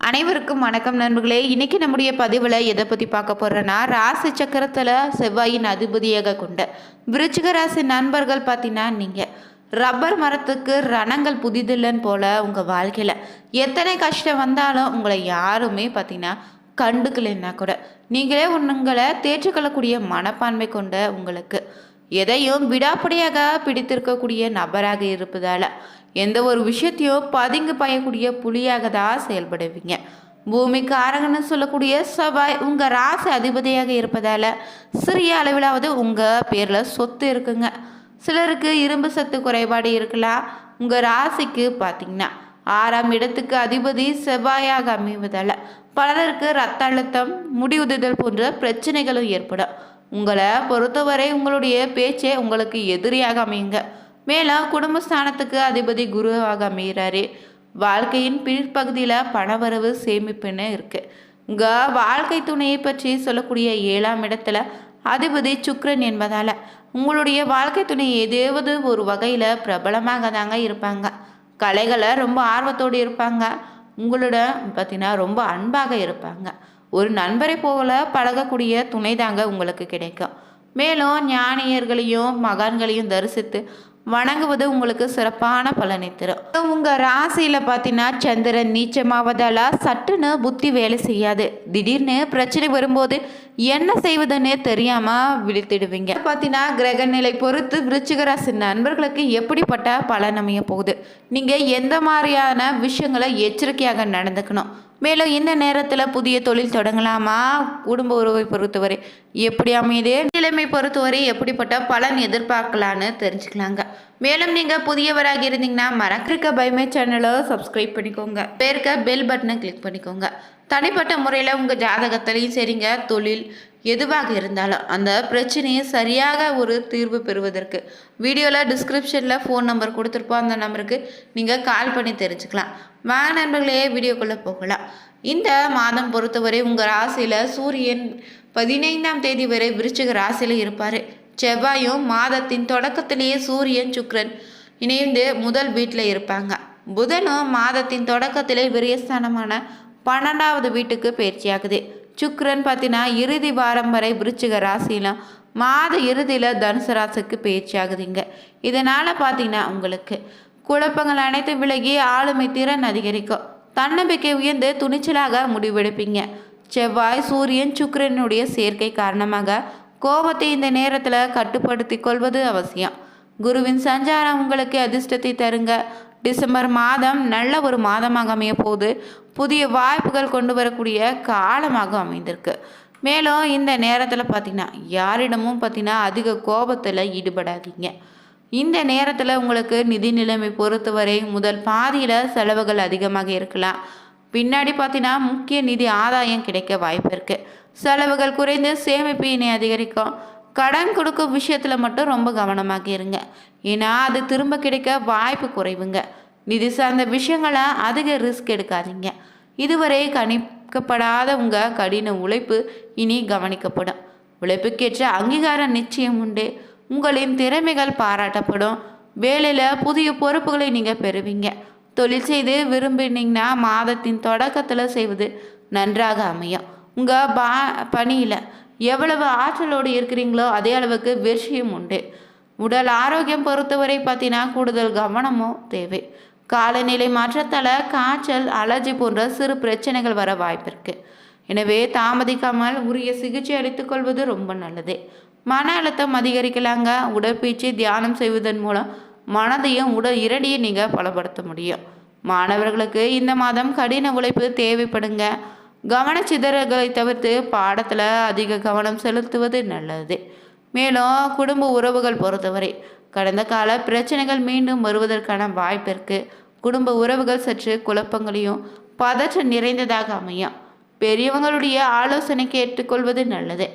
அனைவருக்கும் வணக்கம் நண்பர்களே. இன்னைக்கு நம்முடைய பதிவில் எதை பற்றி பார்க்க போகிறோன்னா, ராசி சக்கரத்தில் செவ்வாயின் அதிபதியாக கொண்ட விருச்சிக ராசி நண்பர்கள் பார்த்தீங்கன்னா, நீங்கள் ரப்பர் மரத்துக்கு ரணங்கள் புதிதில்லைன்னு போல் உங்கள் வாழ்க்கையில் எத்தனை கஷ்டம் வந்தாலும் உங்களை யாருமே பார்த்தீங்கன்னா கண்டுக்கலைன்னா கூட நீங்களே உங்களை தேற்றுக்கொள்ளக்கூடிய மனப்பான்மை கொண்ட உங்களுக்கு எதையும் விடாப்படியாக பிடித்திருக்கக்கூடிய நபராக இருப்பதால் எந்த ஒரு விஷயத்தையும் பதுங்கி பாயக்கூடிய புலியாக தான் செயல்படுவீங்க. பூமிக்கு அரகன்னு சொல்லக்கூடிய செவ்வாய் உங்கள் ராசி அதிபதியாக இருப்பதால் சிறிய அளவிலாவது உங்கள் பேரில் சொத்து இருக்குங்க. சிலருக்கு இரும்பு சத்து குறைபாடு இருக்கலாம். உங்கள் ராசிக்கு பார்த்தீங்கன்னா 6ஆம் இடத்துக்கு அதிபதி செவ்வாயாக அமைவதால் பலருக்கு ரத்த அழுத்தம், முடிவுறுதல் போன்ற பிரச்சனைகளும் ஏற்படும். உங்களை பொறுத்தவரை உங்களுடைய பேச்சே உங்களுக்கு எதிரியாக அமையுங்க. மேலும் குடும்பஸ்தானத்துக்கு அதிபதி குருவாக அமைகிறாரு. வாழ்க்கையின் பிற்பகுதியில் பணவரவு சேமிப்புன்னு இருக்கு. உங்கள் வாழ்க்கை துணையை பற்றி சொல்லக்கூடிய 7ஆம் இடத்துல அதிபதி சுக்கிரன் என்பதால் உங்களுடைய வாழ்க்கை துணை ஏதாவது ஒரு வகையில் பிரபலமாக தாங்க இருப்பாங்க. கலைகளை ரொம்ப ஆர்வத்தோடு இருப்பாங்க. உங்களோட பார்த்தீங்கன்னா ரொம்ப அன்பாக இருப்பாங்க. ஒரு நண்பரை போல பழகக்கூடிய துணை தாங்க உங்களுக்கு கிடைக்கும். மேலும் ஞானியர்களையும் மகான்களையும் தரிசித்து வணங்குவது உங்களுக்கு சிறப்பான பலனை தரும். உங்கள் ராசியில் பார்த்தீங்கன்னா சந்திரன் நீச்சமாவதால் சட்டுன்னு புத்தி வேலை செய்யாது. திடீர்னு பிரச்சனை வரும்போது என்ன செய்வதுன்னே தெரியாமல் விழித்திடுவீங்க. பார்த்தீங்கன்னா கிரக நிலை பொறுத்து விருச்சிக ராசி நண்பர்களுக்கு எப்படிப்பட்ட பலன் அமைய போகுது, நீங்கள் எந்த மாதிரியான விஷயங்களை எச்சரிக்கையாக நடந்துக்கணும், மேலும் இந்த நேரத்தில் புதிய தொழில் தொடங்கலாமா, குடும்ப உறவை பொறுத்தவரை எப்படி அமையுது, நிலைமை பொறுத்தவரை எப்படிப்பட்ட பலன் எதிர்பார்க்கலான்னு தெரிஞ்சுக்கலாங்க. மேலும் நீங்கள் புதியவராக இருந்தீங்கன்னா மறக்க பயமே சேனலை சப்ஸ்கிரைப் பண்ணிக்கோங்க. பேருக்க பெல் பட்டனை கிளிக் பண்ணிக்கோங்க. தனிப்பட்ட முறையில் உங்கள் ஜாதகத்திலையும் சரிங்க, தொழில் எதுவாக இருந்தாலும் அந்த பிரச்சனையை சரியாக ஒரு தீர்வு பெறுவதற்கு வீடியோவில் டிஸ்கிரிப்ஷனில் ஃபோன் நம்பர் கொடுத்துருப்போம். அந்த நம்பருக்கு நீங்கள் கால் பண்ணி தெரிஞ்சுக்கலாம். வாங்க நண்பர்களே, வீடியோக்குள்ளே போகலாம். இந்த மாதம் பொறுத்தவரை உங்கள் ராசியில் சூரியன் 15ஆம் தேதி வரை விருச்சிக ராசியில் இருப்பார். செவ்வாயும் மாதத்தின் தொடக்கத்திலேயே சூரியன் சுக்கிரன் இணைந்து முதல் வீட்டில் இருப்பாங்க. புதனும் மாதத்தின் தொடக்கத்திலே விரயஸ்தானமான 12வது வீட்டுக்கு பயிற்சியாகுது. சுக்கிரன் பார்த்தீங்கன்னா இறுதி வாரம் வரை விருச்சிக ராசியிலும் மாத இறுதியில் தனுசு ராசிக்கு பயிற்சி ஆகுதுங்க. இதனால் பார்த்தீங்கன்னா உங்களுக்கு குழப்பங்கள் அனைத்து விலகி ஆளுமை திறன் அதிகரிக்கும். தன்னம்பிக்கை உயர்ந்து துணிச்சலாக முடிவெடுப்பீங்க. செவ்வாய் சூரியன் சுக்கிரனுடைய சேர்க்கை காரணமாக கோபத்தை இந்த நேரத்தில் கட்டுப்படுத்தி கொள்வது அவசியம். குருவின் சஞ்சாரம் உங்களுக்கு அதிர்ஷ்டத்தை தருங்க. டிசம்பர் மாதம் நல்ல ஒரு மாதமாக அமைய போது புதிய வாய்ப்புகள் கொண்டு வரக்கூடிய காலமாக அமைந்திருக்கு. மேலும் இந்த நேரத்தில் பார்த்திங்கன்னா யாரிடமும் பார்த்திங்கன்னா அதிக கோபத்தில் ஈடுபடாதீங்க. இந்த நேரத்தில் உங்களுக்கு நிதி நிலைமை பொறுத்தவரை முதல் பாதியில் செலவுகள் அதிகமாக இருக்கலாம். பின்னாடி பார்த்தீங்கன்னா முக்கிய நிதி ஆதாயம் கிடைக்க வாய்ப்பு இருக்குது. செலவுகள் குறைந்து சேமிப்பு இனி அதிகரிக்கும். கடன் கொடுக்கும் விஷயத்தில் மட்டும் ரொம்ப கவனமாக இருங்க. ஏன்னா அது திரும்ப கிடைக்க வாய்ப்பு குறைவுங்க. நிதி சார்ந்த விஷயங்களை அதிக ரிஸ்க் எடுக்காதீங்க. இதுவரை கணிக்கப்படாத உங்கள் கடின உழைப்பு இனி கவனிக்கப்படும். உழைப்புக்கேற்ற அங்கீகாரம் நிச்சயம் உண்டு. உங்களின் திறமைகள் பாராட்டப்படும். வேலையில் புதிய பொறுப்புகளை நீங்கள் பெறுவீங்க. தொழில் செய்து விரும்பினீங்கன்னா மாதத்தின் தொடக்கத்தில் செய்வது நன்றாக அமையும். உங்கள் பணியில் எவ்வளவு ஆற்றலோடு இருக்கிறீங்களோ அதே அளவுக்கு வெற்றியும் உண்டு. உடல் ஆரோக்கியம் பொறுத்தவரை பார்த்தீங்கன்னா கூடுதல் கவனமும் தேவை. காலநிலை மாற்றத்தால் காய்ச்சல், அலர்ஜி போன்ற சிறு பிரச்சனைகள் வர வாய்ப்பு இருக்குது. எனவே தாமதிக்காமல் உரிய சிகிச்சை அளித்துக்கொள்வது ரொம்ப நல்லது. மன அழுத்தம் அதிகரிக்கலாங்க. உடற்பயிற்சி, தியானம் செய்வதன் மூலம் மனதையும் உடல் இரண்டையும் நீங்கள் பலப்படுத்த முடியும். மாணவர்களுக்கு இந்த மாதம் கடின உழைப்பு தேவைப்படுங்க. கவனச்சிதறல்களை தவிர்த்து பாடத்தில் அதிக கவனம் செலுத்துவது நல்லது. மேலும் குடும்ப உறவுகள் பொறுத்தவரை கடந்த கால பிரச்சனைகள் மீண்டும் வருவதற்கான வாய்ப்பு இருக்குது. குடும்ப உறவுகள் சற்று குழப்பங்களையும் பதற்றம் நிறைந்ததாக அமையும். பெரியவங்களுடைய ஆலோசனை கேட்டுக்கொள்வது நல்லது.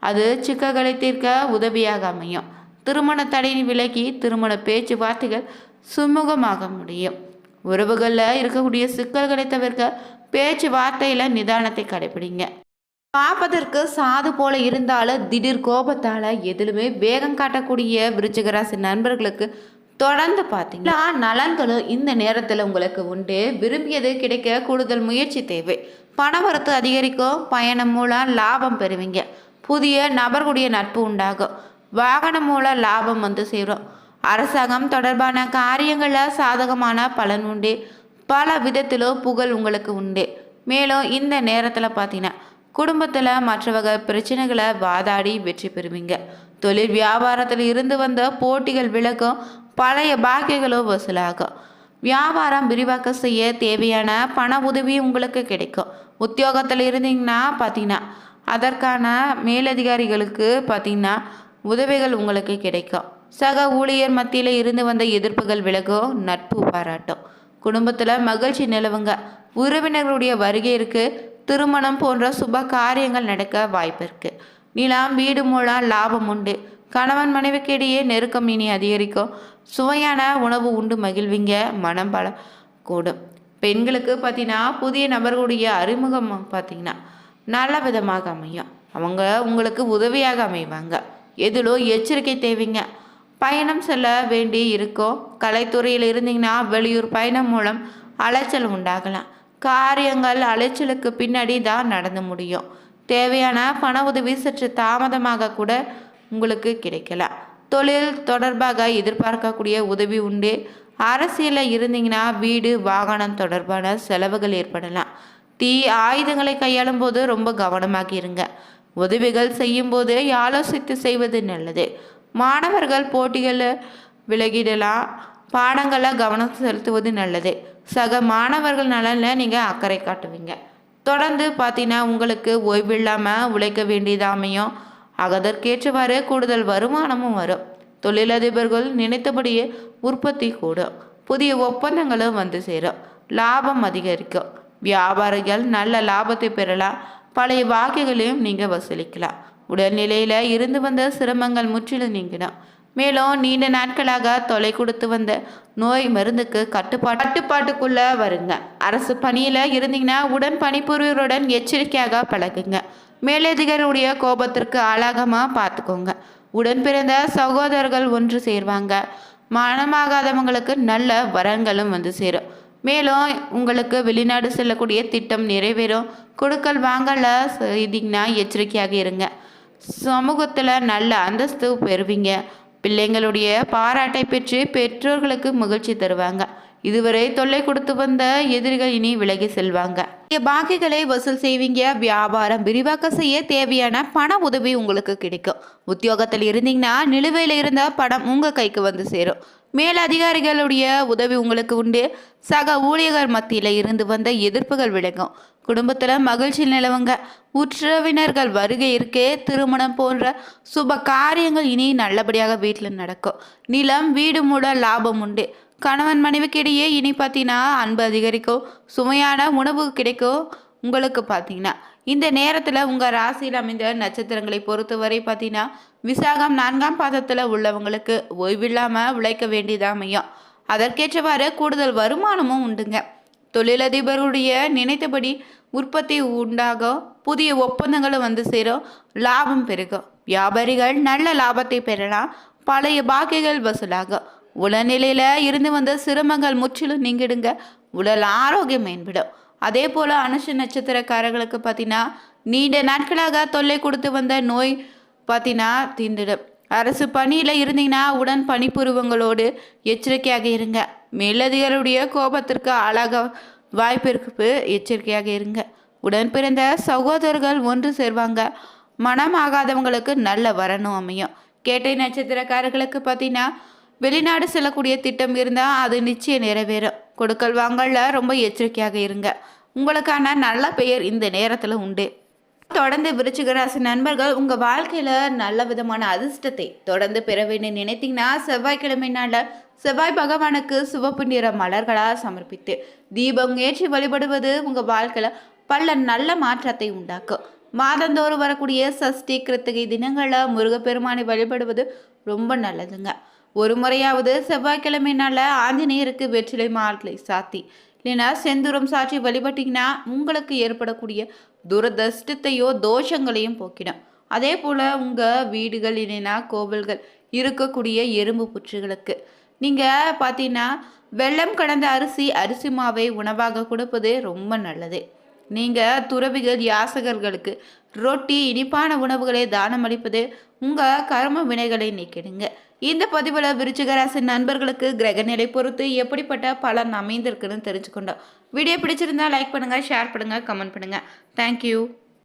அது சிக்கல்களை தீர்க்க உதவியாக அமையும். திருமண தடை விலகி திருமண பேச்சுவார்த்தைகள் சுமூகமாக முடியும். உறவுகளில் இருக்கக்கூடிய சிக்கல்களை தவிர்க்க பேச்சுவார்த்தையில் நிதானத்தை கடைபிடிங்க. பார்ப்பதற்கு சாது போல இருந்தாலும் திடீர் கோபத்தால் எதிலுமே வேகம் காட்டக்கூடிய விருச்சிக ராசி நண்பர்களுக்கு தொடர்ந்து பார்த்தீங்கன்னா நலன்களும் இந்த நேரத்தில் உங்களுக்கு உண்டு. விரும்பியது கிடைக்க கூடுதல் முயற்சி தேவை. பணவரத்து அதிகரிக்கும். பயணம் மூலம் லாபம் பெறுவீங்க. புதிய நபர்களுடைய நட்பு உண்டாகும். வாகனம் மூலம் லாபம் வந்து சேரும். அரசாங்கம் தொடர்பான காரியங்களில் சாதகமான பலன் உண்டு. பல விதத்திலும் புகழ் உங்களுக்கு உண்டு. மேலும் இந்த நேரத்தில் பார்த்தீங்கன்னா குடும்பத்தில் மற்ற வகை பிரச்சனைகளை வாதாடி வெற்றி பெறுவீங்க. தொழில் வியாபாரத்தில் இருந்து வந்த போட்டிகள் விலகும். பழைய பாக்கியங்களும் வசூலாகும். வியாபாரம் விரிவாக்க செய்ய தேவையான பண உதவி உங்களுக்கு கிடைக்கும். உத்தியோகத்தில் இருந்தீங்கன்னா பார்த்தீங்கன்னா அதற்கான மேலதிகாரிகளுக்கு பார்த்தீங்கன்னா உதவிகள் உங்களுக்கு கிடைக்கும். சக ஊழியர் மத்தியில் இருந்து வந்த எதிர்ப்புகள் விலகும். நட்பு பாராட்டும். குடும்பத்தில் மகிழ்ச்சி நிலவுங்க. உறவினர்களுடைய வருகை இருக்கு. திருமணம் போன்ற சுப காரியங்கள் நடக்க வாய்ப்பு இருக்கு. நிலம் வீடு மூலம் லாபம் உண்டு. கணவன் மனைவிக்கு இடையே நெருக்கம் இனி அதிகரிக்கும். சுவையான உணவு உண்டு மகிழ்வீங்க. மனம் பல கூடும். பெண்களுக்கு பார்த்தீங்கன்னா புதிய நபர்களுடைய அறிமுகம் பார்த்தீங்கன்னா நல்ல விதமாக அமையும். அவங்க உங்களுக்கு உதவியாக அமைவாங்க. எதிலோ எச்சரிக்கை தேவைங்க. பயணம் செல்ல வேண்டி இருக்கும். கலைத்துறையில் இருந்தீங்கன்னா வெளியூர் பயணம் மூலம் அலைச்சல் உண்டாகலாம். காரியங்கள் அலைச்சலுக்கு பின்னாடி தான் நடந்து முடியும். தேவையான பண உதவி சற்று தாமதமாக கூட உங்களுக்கு கிடைக்கலாம். தொழில் தொடர்பாக எதிர்பார்க்கக்கூடிய உதவி உண்டு. அரசியலில் இருந்தீங்கன்னா வீடு வாகனம் தொடர்பான செலவுகள் ஏற்படலாம். தீ ஆயுதங்களை கையாளும் போது ரொம்ப கவனமாக இருங்க. உதவிகள் செய்யும் போது ஆலோசித்து செய்வது நல்லது. மாணவர்கள் போட்டிகளில் விலகிடலாம். பாடங்களில் கவனம் செலுத்துவது நல்லது. சக மாணவர்கள் நலனில் நீங்கள் அக்கறை காட்டுவீங்க. தொடர்ந்து பார்த்தீங்கன்னா உங்களுக்கு ஓய்வில்லாமல் உழைக்க வேண்டியது அமையும். அதற்கேற்றவாறு கூடுதல் வருமானமும் வரும். தொழிலதிபர்கள் நினைத்தபடியே உற்பத்தி கூடும். புதிய ஒப்பந்தங்களும் வந்து சேரும். லாபம் அதிகரிக்கும். வியாபாரிகள் நல்ல லாபத்தை பெறலாம். பழைய வாக்குகளையும் நீங்கள் வசூலிக்கலாம். உடல்நிலையில் இருந்து வந்த சிரமங்கள் முற்றிலும் நீங்கிடும். மேலும் நீண்ட நாட்களாக தொலை கொடுத்து வந்த நோய் மருந்துக்கு கட்டுப்பாட்டுக்குள்ள வருங்க. அரசு பணியில் இருந்தீங்கன்னா உடன் பணிபுரிவருடன் எச்சரிக்கையாக பழகுங்க. மேலதிகாரியுடைய கோபத்திற்கு ஆளாகாமல் பார்த்துக்கோங்க. உடன் பிறந்த சகோதரர்கள் ஒன்று சேர்வாங்க. மனமாகாதவங்களுக்கு நல்ல வரங்களும் வந்து சேரும். மேலும் உங்களுக்கு வெளிநாடு செல்லக்கூடிய திட்டம் நிறைவேறும். கொடுக்கல் வாங்கல செய்தீங்கன்னா எச்சரிக்கையாக இருங்க. சமூகத்தில் நல்ல அந்தஸ்து பெறுவீங்க. பிள்ளைங்களுடைய பாராட்டை பெற்று பெற்றோர்களுக்கு மகிழ்ச்சி தருவாங்க. இதுவரை தொல்லை கொடுத்து வந்த எதிரிகள் இனி விலகி செல்வாங்க. பாக்கிகளை வசூல் செய்வீங்க. வியாபாரம் விரிவாக்க செய்ய தேவையான பண உதவி உங்களுக்கு கிடைக்கும். உத்தியோகத்தில் இருந்தீங்கன்னா நிலுவையில் இருந்த பணம் உங்கள் கைக்கு வந்து சேரும். மேலதிகாரிகளுடைய உதவி உங்களுக்கு உண்டு. சக ஊழியர்கள் மத்தியில் இருந்து வந்த எதிர்ப்புகள் விலகும். குடும்பத்தில் மகிழ்ச்சி நிலவுங்க. உறவினர்கள் வருகை இருக்கே. திருமணம் போன்ற சுப காரியங்கள் இனி நல்லபடியாக வீட்டில் நடக்கும். நிலம் வீடு மூட லாபம் உண்டு. கணவன் மனைவிக்கு இடையே இனி பார்த்தீங்கன்னா அன்பு அதிகரிக்கும். சுவையான உணவு கிடைக்கும். உங்களுக்கு பார்த்தீங்கன்னா இந்த நேரத்தில் உங்கள் ராசியில் அமைந்த நட்சத்திரங்களை பொறுத்தவரை பார்த்தீங்கன்னா விசாகம் 4ஆம் பாதத்தில் உள்ளவங்களுக்கு ஓய்வில்லாமல் உழைக்க வேண்டியதாக அமையும். அதற்கேற்றவாறு கூடுதல் வருமானமும் உண்டுங்க. தொழிலதிபருடைய நினைத்தபடி உற்பத்தி உண்டாகும். புதிய ஒப்பந்தங்களும் வந்து சேரும். லாபம் பெருகும். வியாபாரிகள் நல்ல லாபத்தை பெறலாம். பழைய பாக்கிகள் வசூலாகும். உடல்நிலையில் இருந்து வந்த சிரமங்கள் முற்றிலும் நீங்கிடுங்க. உடல் ஆரோக்கியம் மேம்படும். அதே போல் அனுஷ நட்சத்திரக்காரர்களுக்கு பார்த்தீங்கன்னா நீண்ட நாட்களாக தொல்லை கொடுத்து வந்த நோய் பார்த்தீங்கன்னா தீர்ந்துடும். அரசு பணியில் இருந்தீங்கன்னா உடன் பணிபுரிவங்களோடு எச்சரிக்கையாக இருங்க. மேலதிகாரியுடைய கோபத்திற்கு ஆளாக வாய்ப்பிற்கு எச்சரிக்கையாக இருங்க. உடன் பிறந்த சகோதரர்கள் ஒன்று சேர்வாங்க. மனம் ஆகாதவங்களுக்கு நல்ல வரணும் அமையும். கேட்டை நட்சத்திரக்காரர்களுக்கு பார்த்தீங்கன்னா வெளிநாடு செல்லக்கூடிய திட்டம் இருந்தால் அது நிச்சயம் நிறைவேறும். கொடுக்கல் வாங்கல ரொம்ப எச்சரிக்கையாக இருங்க. உங்களுக்கான நல்ல பெயர் இந்த நேரத்தில் உண்டு. தொடர்ந்து விருச்சிக ராசி நண்பர்கள் உங்கள் வாழ்க்கையில் நல்ல விதமான அதிர்ஷ்டத்தை தொடர்ந்து பெற வேண்டும் நினைத்தீங்கன்னா செவ்வாய்க்கிழமை நாளில் செவ்வாய் பகவானுக்கு சிவப்பு நிற மலர்களால் சமர்ப்பித்து தீபம் ஏற்றி வழிபடுவது உங்கள் வாழ்க்கையில் பல நல்ல மாற்றத்தை உண்டாக்கும். மாதந்தோறும் வரக்கூடிய சஷ்டி கிருத்திகை தினங்களில் முருகப்பெருமானை வழிபடுவது ரொம்ப நல்லதுங்க. ஒரு முறையாவது செவ்வாய்க்கிழமை நாளில் ஆஞ்சநேயருக்கு வெற்றிலை மாலை சாத்தி இல்லைன்னா செந்தூரம் சாற்றி வழிபட்டிங்கன்னா உங்களுக்கு ஏற்படக்கூடிய துரதிருஷ்டத்தையோ தோஷங்களையும் போக்கிடும். அதே போல் உங்கள் வீடுகள் இல்லைன்னா கோவில்கள் இருக்கக்கூடிய எறும்பு புற்றுகளுக்கு நீங்கள் பார்த்தீங்கன்னா வெல்லம் கலந்த அரிசி மாவை உணவாக கொடுப்பது ரொம்ப நல்லது. நீங்கள் துறவிகள் யாசகர்களுக்கு ரொட்டி இனிப்பான உணவுகளை தானம் அளிப்பது உங்கள் கர்ம வினைகளை நீக்கிடுங்க. இந்த பதிவில் விருச்சிக ராசி நண்பர்களுக்கு கிரகநிலை பொறுத்து எப்படிப்பட்ட பலன் அமைந்திருக்குன்னு தெரிஞ்சுக்கொண்டோம். வீடியோ பிடிச்சிருந்தா லைக் பண்ணுங்கள், ஷேர் பண்ணுங்கள், கமெண்ட் பண்ணுங்கள். தேங்க்யூ.